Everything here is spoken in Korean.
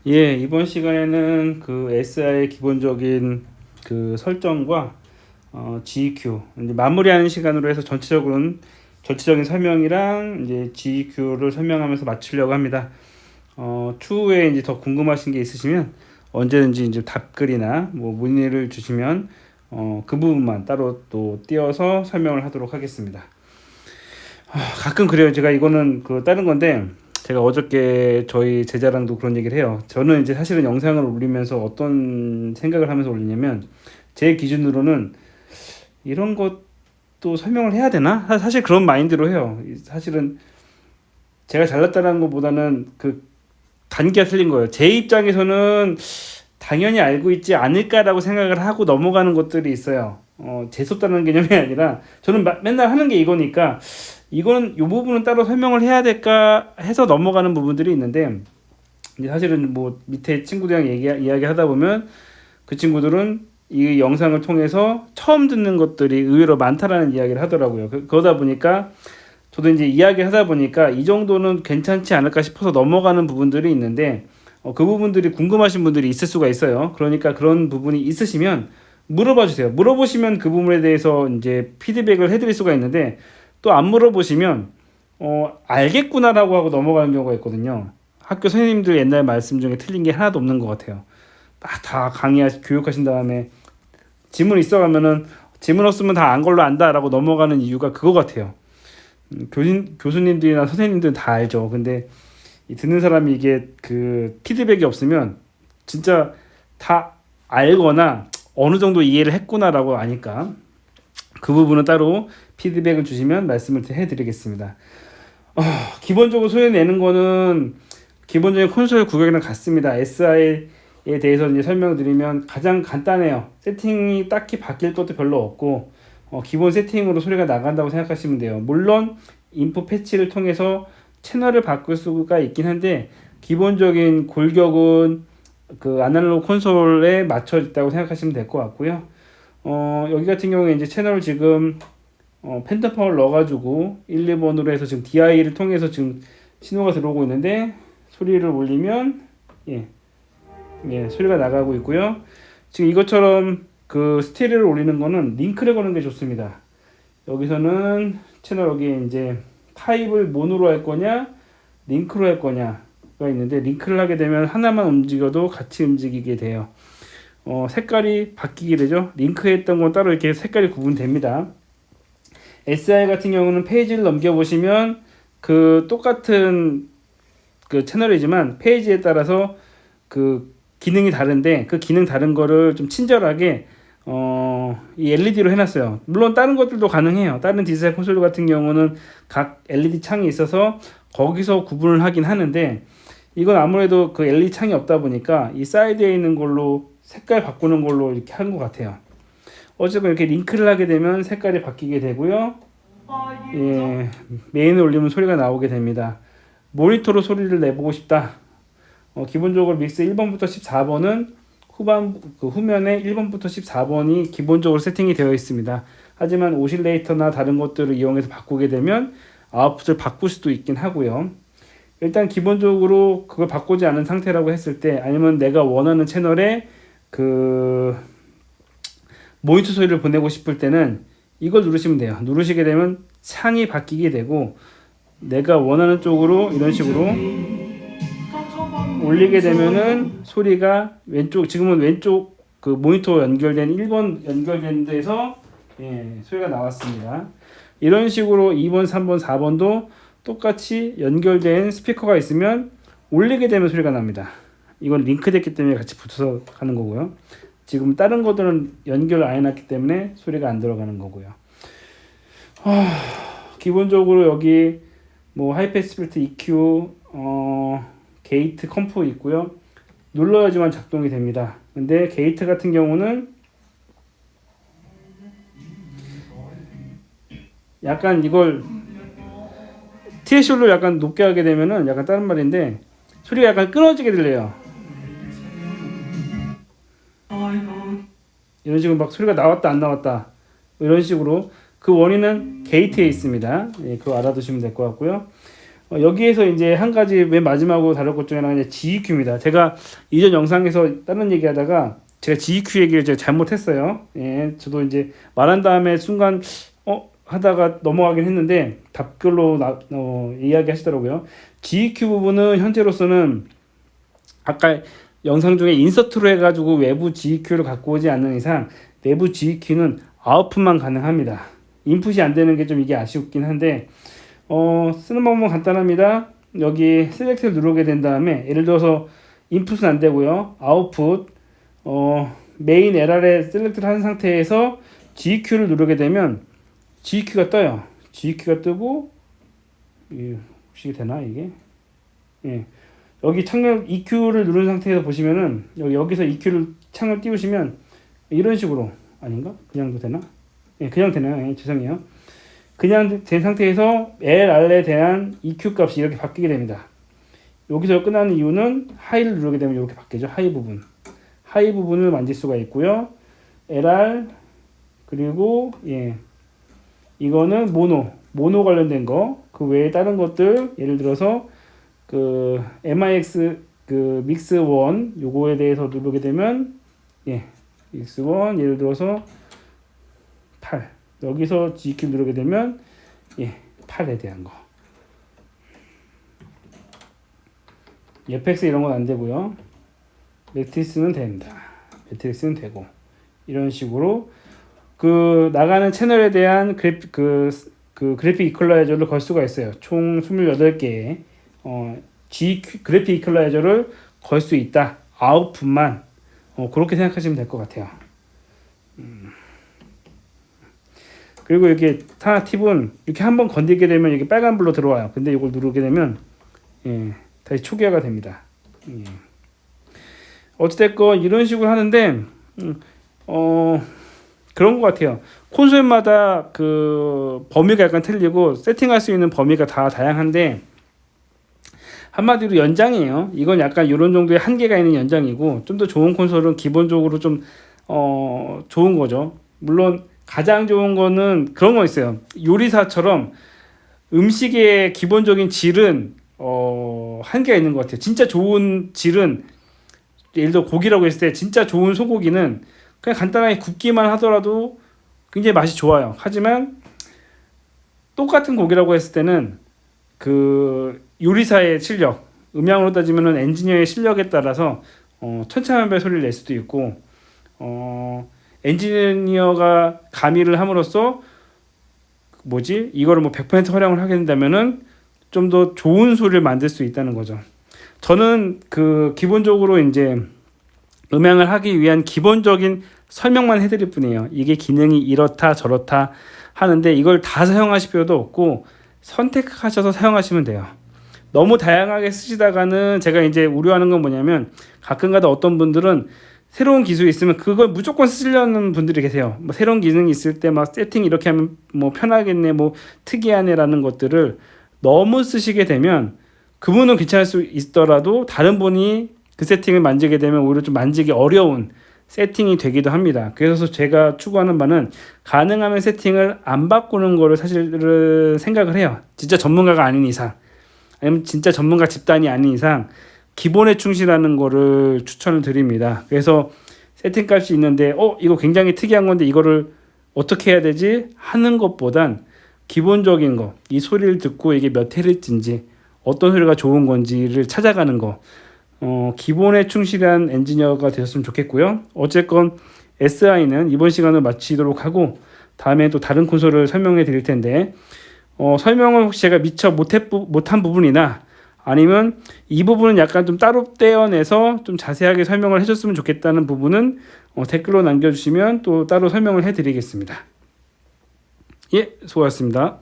예, 이번 시간에는 그 SI의 기본적인 그 설정과 GEQ 이제 마무리하는 시간으로 해서 전체적으로는 전체적인 설명이랑 이제 GEQ를 설명하면서 마치려고 합니다. 추후에 이제 더 궁금하신 게 있으시면 언제든지 이제 답글이나 뭐 문의를 주시면 그 부분만 따로 또 띄어서 설명을 하도록 하겠습니다. 가끔 그래요. 제가 이거는 그 다른 건데 제가 어저께 저희 제자랑도 그런 얘기를 해요. 저는 이제 사실은 영상을 올리면서 어떤 생각을 하면서 올리냐면 제 기준으로는 이런 것도 설명을 해야 되나? 사실 그런 마인드로 해요. 사실은 제가 잘났다는 것보다는 그 단계가 틀린 거예요. 제 입장에서는 당연히 알고 있지 않을까라고 생각을 하고 넘어가는 것들이 있어요. 재수없다는 개념이 아니라 저는 맨날 하는 게 이거니까 이거는 이 부분은 따로 설명을 해야 될까 해서 넘어가는 부분들이 있는데 이제 사실은 뭐 밑에 친구들이랑 이야기하다 보면 그 친구들은 이 영상을 통해서 처음 듣는 것들이 의외로 많다라는 이야기를 하더라고요. 그러다 보니까 저도 이제 이야기 하다 보니까 이 정도는 괜찮지 않을까 싶어서 넘어가는 부분들이 있는데 그 부분들이 궁금하신 분들이 있을 수가 있어요. 그러니까 그런 부분이 있으시면 물어봐 주세요. 물어보시면 그 부분에 대해서 이제 피드백을 해드릴 수가 있는데 또 안 물어보시면 알겠구나라고 하고 넘어가는 경우가 있거든요. 학교 선생님들 옛날 말씀 중에 틀린 게 하나도 없는 것 같아요. 다 교육하신 다음에 지문 있어가면은 지문 없으면 다 안 걸로 안다라고 넘어가는 이유가 그거 같아요. 교수님들이나 선생님들은 다 알죠. 근데 듣는 사람이 이게 그 피드백이 없으면 진짜 다 알거나 어느 정도 이해를 했구나라고 아니까 그 부분은 따로 피드백을 주시면 말씀을 해드리겠습니다. 기본적으로 소리내는 거는 기본적인 콘솔 구경이랑 같습니다. SI에 대해서 이제 설명드리면 가장 간단해요. 세팅이 딱히 바뀔 것도 별로 없고 기본 세팅으로 소리가 나간다고 생각하시면 돼요. 물론 인풋 패치를 통해서 채널을 바꿀 수가 있긴 한데 기본적인 골격은 그 아날로그 콘솔에 맞춰 있다고 생각하시면 될 것 같고요. 여기 같은 경우에 이제 채널을 지금 팬텀 파워를 넣어가지고 1, 2번으로 해서 지금 DI를 통해서 지금 신호가 들어오고 있는데 소리를 올리면 소리가 나가고 있고요. 지금 이것처럼 그 스테레오를 올리는 거는 링크를 거는 게 좋습니다. 여기서는 채널 여기 이제 타입을 모노로 할 거냐 링크로 할 거냐가 있는데 링크를 하게 되면 하나만 움직여도 같이 움직이게 돼요. 색깔이 바뀌게 되죠. 링크했던 건 따로 이렇게 색깔이 구분됩니다. SI 같은 경우는 페이지를 넘겨보시면 그 똑같은 그 채널이지만 페이지에 따라서 그 기능이 다른데 그 기능 다른 거를 좀 친절하게 이 LED로 해놨어요. 물론 다른 것들도 가능해요. 다른 디지털 콘솔 같은 경우는 각 LED 창이 있어서 거기서 구분을 하긴 하는데 이건 아무래도 그 LED 창이 없다 보니까 이 사이드에 있는 걸로 색깔 바꾸는 걸로 이렇게 한 것 같아요. 어쨌든 이렇게 링크를 하게 되면 색깔이 바뀌게 되고요. 메인을 올리면 소리가 나오게 됩니다. 모니터로 소리를 내보고 싶다. 기본적으로 믹스 1번부터 14번은 후면에 1번부터 14번이 기본적으로 세팅이 되어 있습니다. 하지만 오실레이터나 다른 것들을 이용해서 바꾸게 되면 아웃풋을 바꿀 수도 있긴 하고요. 일단 기본적으로 그걸 바꾸지 않은 상태라고 했을 때 아니면 내가 원하는 채널에 그 모니터 소리를 보내고 싶을 때는 이걸 누르시면 돼요. 누르시게 되면 창이 바뀌게 되고 내가 원하는 쪽으로 이런 식으로 올리게 되면은 소리가 지금은 왼쪽 그 모니터 연결된 1번 연결된 데서 소리가 나왔습니다. 이런 식으로 2번, 3번, 4번도 똑같이 연결된 스피커가 있으면 올리게 되면 소리가 납니다. 이건 링크됐기 때문에 같이 붙어서 가는 거고요. 지금 다른 것들은 연결 안 해놨기 때문에 소리가 안 들어가는 거고요. 기본적으로 여기 뭐 하이패스 필터 EQ, 게이트 컴프 있고요. 눌러야지만 작동이 됩니다. 근데 게이트 같은 경우는 약간 이걸 TSL로 약간 높게 하게 되면은 약간 다른 말인데 소리가 약간 끊어지게 들려요. 이런 식으로 막 소리가 나왔다 안 나왔다 이런 식으로 그 원인은 게이트에 있습니다. 그거 알아두시면 될 것 같고요. 여기에서 이제 한 가지 맨 마지막으로 다룰 것 중에 하나가 이제 GEQ입니다. 제가 이전 영상에서 다른 얘기하다가 제가 GEQ 얘기를 제가 잘못했어요. 예, 저도 이제 말한 다음에 순간 하다가 넘어가긴 했는데 답글로 이야기하시더라고요. GEQ 부분은 현재로서는 아까 영상 중에 인서트로 해가지고 외부 GEQ를 갖고 오지 않는 이상 내부 GEQ는 아웃풋만 가능합니다. 인풋이 안 되는 게 좀 이게 아쉽긴 한데 쓰는 방법은 간단합니다. 여기 셀렉트를 누르게 된 다음에 예를 들어서 인풋은 안 되고요. 아웃풋 메인 LR에 셀렉트를 한 상태에서 GEQ를 누르게 되면 GEQ가 떠요. GEQ가 뜨고 혹시 되나 이게? 예. 여기 창을 EQ를 누른 상태에서 보시면은 여기서 EQ를 창을 띄우시면 이런 식으로 아닌가? 그냥도 되나? 예, 그냥 되나요? 예, 죄송해요. 그냥 된 상태에서 LR에 대한 EQ 값이 이렇게 바뀌게 됩니다. 여기서 끝나는 이유는 하이를 누르게 되면 이렇게 바뀌죠. 하이 부분. 하이 부분을 만질 수가 있고요. LR 그리고 이거는 모노 관련된 거. 그 외에 다른 것들 예를 들어서 그 MIX 그 믹스 1 요거에 대해서 누르게 되면 믹스 1 예를 들어서 8 여기서 GQ 누르게 되면 8에 대한 거. 에펙스 이런 건 안 되고요. 매트릭스는 됩니다. 매트릭스는 되고 이런 식으로 그 나가는 채널에 대한 그래픽 이퀄라이저를 걸 수가 있어요. 총 28개의 그래픽 이퀄라이저를 걸 수 있다. 아웃풋만 그렇게 생각하시면 될 것 같아요. 그리고 이렇게 하나 팁은 이렇게 한번 건들게 되면 이게 빨간불로 들어와요. 근데 이걸 누르게 되면 다시 초기화가 됩니다. 어찌됐건 이런 식으로 하는데 그런 것 같아요. 콘솔마다 그 범위가 약간 틀리고 세팅할 수 있는 범위가 다 다양한데 한마디로 연장이에요. 이건 약간 이런 정도의 한계가 있는 연장이고 좀 더 좋은 콘솔은 기본적으로 좀 좋은 거죠. 물론 가장 좋은 거는 그런 거 있어요. 요리사처럼 음식의 기본적인 질은 한계가 있는 것 같아요. 진짜 좋은 질은 예를 들어 고기라고 했을 때 진짜 좋은 소고기는 그냥 간단하게 굽기만 하더라도 굉장히 맛이 좋아요. 하지만 똑같은 고기라고 했을 때는 그 요리사의 실력, 음향으로 따지면은 엔지니어의 실력에 따라서 천차만별 소리를 낼 수도 있고 엔지니어가 가미를 함으로써 이거를 뭐 100% 활용을 하게 된다면은 좀 더 좋은 소리를 만들 수 있다는 거죠. 저는 그 기본적으로 이제 음향을 하기 위한 기본적인 설명만 해드릴 뿐이에요. 이게 기능이 이렇다 저렇다 하는데 이걸 다 사용하실 필요도 없고 선택하셔서 사용하시면 돼요. 너무 다양하게 쓰시다가는 제가 이제 우려하는 건 뭐냐면 가끔가다 어떤 분들은 새로운 기술이 있으면 그걸 무조건 쓰려는 분들이 계세요. 뭐 새로운 기능이 있을 때 막 세팅 이렇게 하면 뭐 편하겠네, 뭐 특이하네라는 것들을 너무 쓰시게 되면 그분은 괜찮을 수 있더라도 다른 분이 그 세팅을 만지게 되면 오히려 좀 만지기 어려운 세팅이 되기도 합니다. 그래서 제가 추구하는 바는 가능하면 세팅을 안 바꾸는 거를 사실은 생각을 해요. 진짜 전문가가 아닌 이상 아니면 진짜 전문가 집단이 아닌 이상 기본에 충실하는 거를 추천을 드립니다. 그래서 세팅 값이 있는데 이거 굉장히 특이한 건데 이거를 어떻게 해야 되지? 하는 것보단 기본적인 거, 이 소리를 듣고 이게 몇 헤르츠인지 어떤 소리가 좋은 건지를 찾아가는 거 기본에 충실한 엔지니어가 되셨으면 좋겠고요. 어쨌건 SI는 이번 시간을 마치도록 하고 다음에 또 다른 콘솔을 설명해 드릴 텐데 설명을 혹시 제가 미처 못한 부분이나 아니면 이 부분은 약간 좀 따로 떼어내서 좀 자세하게 설명을 해줬으면 좋겠다는 부분은 댓글로 남겨주시면 또 따로 설명을 해드리겠습니다. 예, 수고하셨습니다.